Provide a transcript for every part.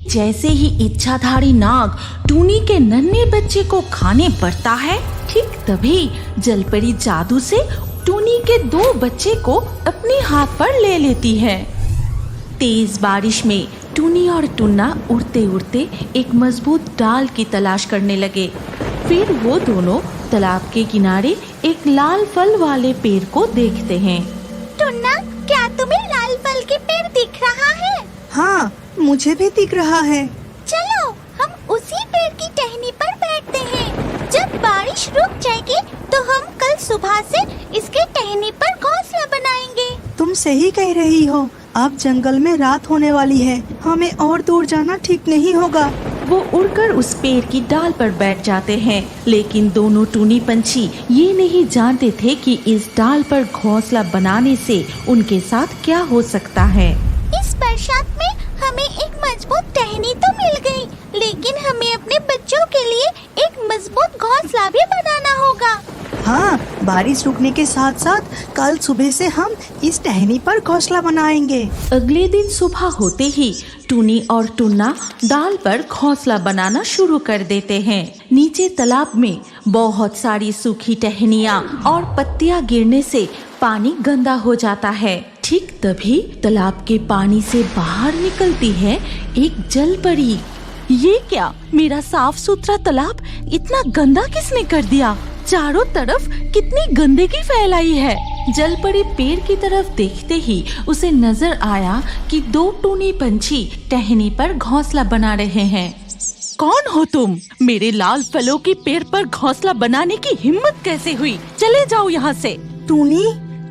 जैसे ही इच्छाधारी नाग टूनी के नन्हे बच्चे को खाने बढ़ता है, ठीक तभी जलपरी जादू से टूनी के 2 बच्चे को अपने हाथ पर ले लेती है। तेज बारिश में टूनी और टुन्ना उड़ते उड़ते एक मजबूत डाल की तलाश करने लगे। फिर वो दोनों तालाब के किनारे एक लाल फल वाले पेड़ को देखते हैं। टुन्ना, क्या तुम्हें लाल फल के पेड़ दिख रहा है? हाँ, मुझे भी दिख रहा है। चलो हम उसी पेड़ की टहनी पर बैठते हैं। जब बारिश रुक जाएगी तो हम कल सुबह से इसके टहनी पर घोंसला बनाएंगे। तुम सही कह रही हो। अब जंगल में रात होने वाली है, हमें और दूर जाना ठीक नहीं होगा। वो उड़कर उस पेड़ की डाल पर बैठ जाते हैं, लेकिन दोनों टूनी पंछी ये नहीं जानते थे कि इस डाल पर घोंसला बनाने से उनके साथ क्या हो सकता है। इस बरसात में हमें एक मजबूत टहनी तो मिल गई, लेकिन हमें अपने बच्चों के लिए एक मजबूत घोंसला भी बनाना होगा। हाँ, बारिश रुकने के साथ साथ कल सुबह से हम इस टहनी पर घोंसला बनाएंगे। अगले दिन सुबह होते ही टूनी और टुन्ना डाल पर घोंसला बनाना शुरू कर देते हैं। नीचे तालाब में बहुत सारी सूखी टहनियाँ और पत्तियाँ गिरने से पानी गंदा हो जाता है। ठीक तभी तालाब के पानी से बाहर निकलती है एक जलपरी। ये क्या, मेरा साफ सुथरा तालाब इतना गंदा किसने कर दिया? चारों तरफ कितनी गंदगी फैलाई है। जलपरी पेड़ की तरफ देखते ही उसे नजर आया कि 2 टूनी पंछी टहनी पर घोंसला बना रहे हैं। कौन हो तुम? मेरे लाल फलों के पेड़ पर घोंसला बनाने की हिम्मत कैसे हुई? चले जाओ यहाँ से। टूनी,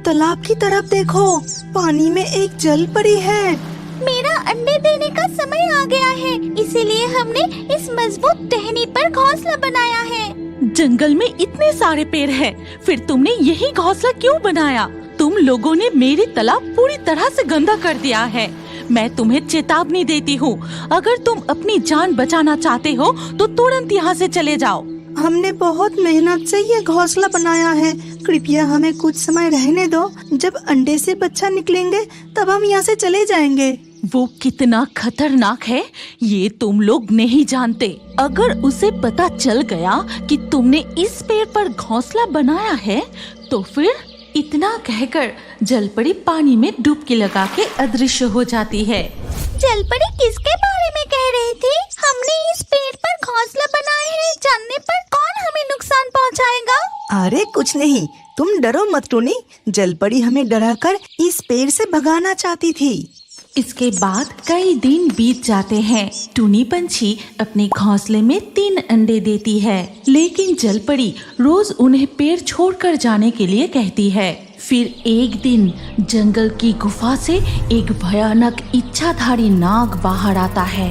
तालाब की तरफ देखो, पानी में एक जलपरी है। मेरा अंडे देने का समय आ गया है, इसीलिए हमने इस मजबूत टहनी पर घोंसला बनाया है। जंगल में इतने सारे पेड़ हैं, फिर तुमने यही घोंसला क्यों बनाया? तुम लोगों ने मेरी तालाब पूरी तरह से गंदा कर दिया है। मैं तुम्हें चेतावनी देती हूँ, अगर तुम अपनी जान बचाना चाहते हो तो तुरंत यहाँ से चले जाओ। हमने बहुत मेहनत से ये घोंसला बनाया है, कृपया हमें कुछ समय रहने दो। जब अंडे से बच्चा निकलेंगे तब हम यहाँ से चले जाएंगे। वो कितना खतरनाक है ये तुम लोग नहीं जानते। अगर उसे पता चल गया कि तुमने इस पेड़ पर घोंसला बनाया है तो फिर। इतना कहकर जलपरी पानी में डुबकी लगा के अदृश्य हो जाती है। जलपरी किसके बारे में कह रही थी? हमने इस पेड़ पर घोंसला बनाए हैं, जानने पर कौन हमें नुकसान पहुंचाएगा? अरे कुछ नहीं, तुम डरो मत टूनी। जलपरी हमें डराकर इस पेड़ से भगाना चाहती थी। इसके बाद कई दिन बीत जाते हैं। टूनी पंछी अपने घोंसले में 3 अंडे देती है, लेकिन जलपरी रोज उन्हें पेड़ छोड़कर जाने के लिए कहती है। फिर एक दिन जंगल की गुफा से एक भयानक इच्छाधारी नाग बाहर आता है।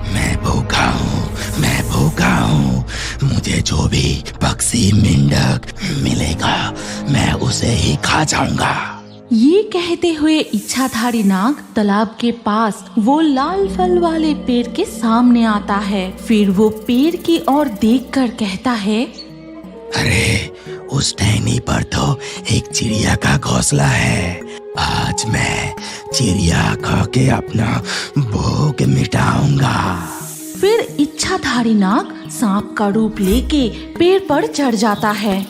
मैं भूखा हूँ, मुझे जो भी पक्षी मेंढक मिलेगा मैं उसे ही खा जाऊंगा। ये कहते हुए इच्छाधारी नाग तालाब के पास वो लाल फल वाले पेड़ के सामने आता है। फिर वो पेड़ की ओर देखकर कहता है, अरे उस टहनी पर तो एक चिड़िया का घोंसला है। आज मैं चिड़िया खा के अपना भूख मिटाऊंगा। फिर इच्छाधारी नाग सांप का रूप लेके पेड़ पर चढ़ जाता है।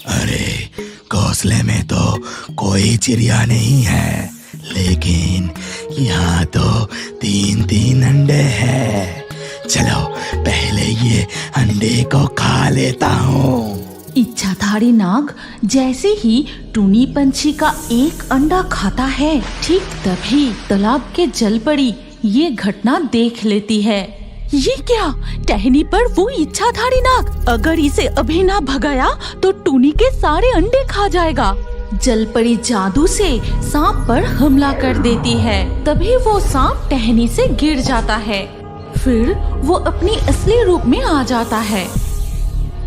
अरे घोंसले में तो कोई चिड़िया नहीं है, लेकिन यहाँ तो 3 अंडे हैं। चलो पहले ये अंडे को खा लेता हूँ। इच्छाधारी नाग जैसे ही टूनी पंछी का एक अंडा खाता है, ठीक तभी तालाब के जलपरी ये घटना देख लेती है। ये क्या, टहनी पर वो इच्छाधारी नाग, अगर इसे अभी ना भगाया तो टूनी के सारे अंडे खा जाएगा। जलपरी जादू से सांप पर हमला कर देती है। तभी वो सांप टहनी से गिर जाता है। फिर वो अपनी असली रूप में आ जाता है।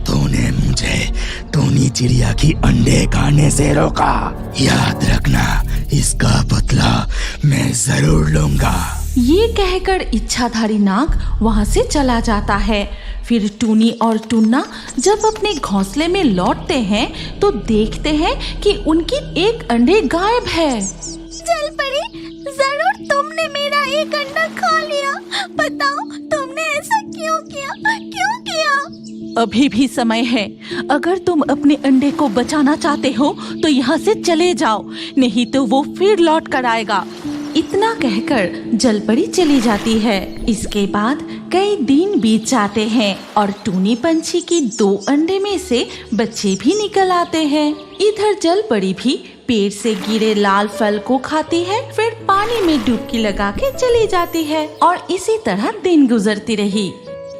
तूने मुझे टूनी चिड़िया की अंडे खाने से रोका। याद रखना, इसका बदला मैं जरूर लूंगा। ये कहकर इच्छाधारी नाग वहाँ से चला जाता है। फिर टूनी और टुन्ना जब अपने घोंसले में लौटते हैं तो देखते हैं कि उनकी एक अंडे गायब है। जल परी, जरूर तुमने मेरा एक अंडा खा लिया। बताओ तुमने ऐसा क्यों किया, क्यों किया? अभी भी समय है। अगर तुम अपने अंडे को बचाना चाहते हो तो यहाँ से चले जाओ, नहीं तो वो फिर लौट कर आएगा। इतना कहकर जलपरी चली जाती है। इसके बाद कई दिन बीत जाते हैं और टूनी पंछी की 2 अंडे में से बच्चे भी निकल आते हैं। इधर जलपरी भी पेड़ से गिरे लाल फल को खाती है, फिर पानी में डुबकी लगा के चली जाती है और इसी तरह दिन गुजरती रही।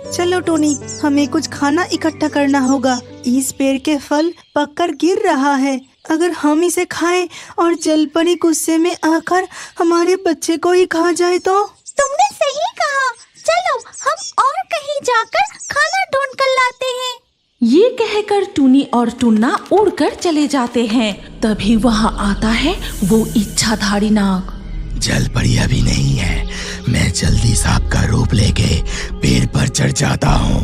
चलो टोनी, हमें कुछ खाना इकट्ठा करना होगा। इस पेड़ के फल पककर गिर रहा है। अगर हम इसे खाएं और जलपरी गुस्से में आकर हमारे बच्चे को ही खा जाए तो? तुमने सही कहा। चलो हम और कहीं जाकर खाना ढूंढ कर लाते हैं। ये कहकर टूनी और टुन्ना उड़कर चले जाते हैं। तभी वहाँ आता है वो इच्छाधारी नाग। जलपरी अभी नहीं है, मैं जल्दी सांप का रूप लेके पेड़ पर चढ़ जाता हूँ।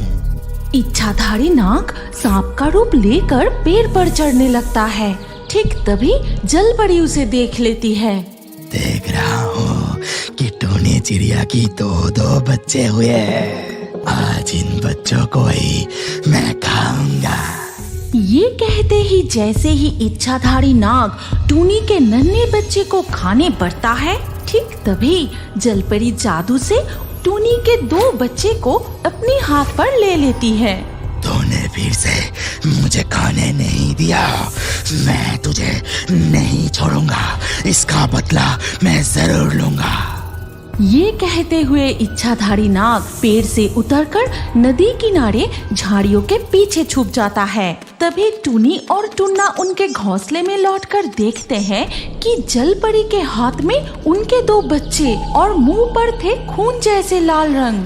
इच्छाधारी नाग सांप का रूप लेकर पेड़ पर चढ़ने लगता है। ठीक तभी जलपरी उसे देख लेती है। देख रहा हूँ कि टूनी चिड़िया की 2 बच्चे हुए हैं। आज इन बच्चों को ही मैं खाऊंगा। ये कहते ही जैसे ही इच्छाधारी नाग टूनी के नन्हे बच्चे को खाने बढ़ता है, ठीक तभी जलपरी जादू से टूनी के 2 बच्चे को अपने हाथ पर ले लेती है। तूने फिर से मुझे खाने नहीं दिया, मैं तुझे नहीं छोड़ूंगा। इसका बदला मैं जरूर लूंगा। ये कहते हुए इच्छाधारी नाग पेड़ से उतरकर नदी किनारे झाड़ियों के पीछे छुप जाता है। तभी टूनी और टुन्ना उनके घोंसले में लौटकर देखते हैं कि जलपरी के हाथ में उनके 2 बच्चे और मुंह पर थे खून जैसे लाल रंग।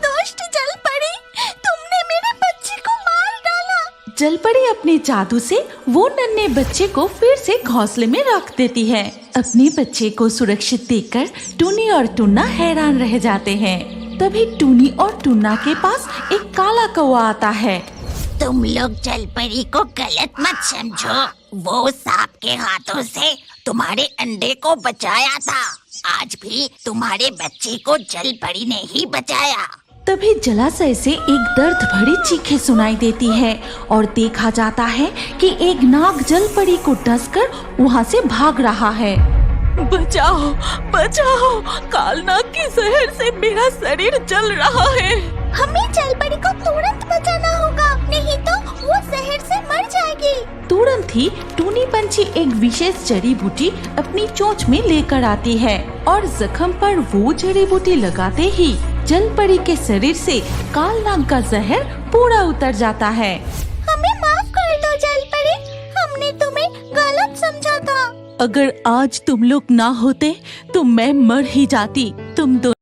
दुष्ट जलपरी, तुमने मेरे बच्चे को मार डाला। जलपरी अपने जादू से वो नन्हे बच्चे को फिर से घोंसले में रख देती है। अपने बच्चे को सुरक्षित देखकर टूनी और टुन्ना हैरान रह जाते हैं। तभी टूनी और टुन्ना के पास एक काला कौवा आता है। तुम लोग जलपरी को गलत मत समझो। वो सांप के हाथों से तुम्हारे अंडे को बचाया था। आज भी तुम्हारे बच्चे को जलपरी ने ही बचाया। तभी जलाशय से एक दर्द भरी चीखें सुनाई देती है और देखा जाता है कि एक नाग जलपरी को डसकर वहाँ से भाग रहा है। बचाओ, बचाओ, कालनाग के जहर से मेरा शरीर जल रहा है। हमें जलपरी को तुरंत बचाना होगा, नहीं तो वो जहर से मर जाएगी। तुरंत ही टूनी पंछी एक विशेष जड़ी बूटी अपनी चोंच में लेकर आती है और जख्म पर वो जड़ी बूटी लगाते ही जलपरी के शरीर से कालनाग का जहर पूरा उतर जाता है। हमें माफ कर दो जलपरी, हमने तुम्हें गलत समझा था। अगर आज तुम लोग ना होते तो मैं मर ही जाती। तुम दोनों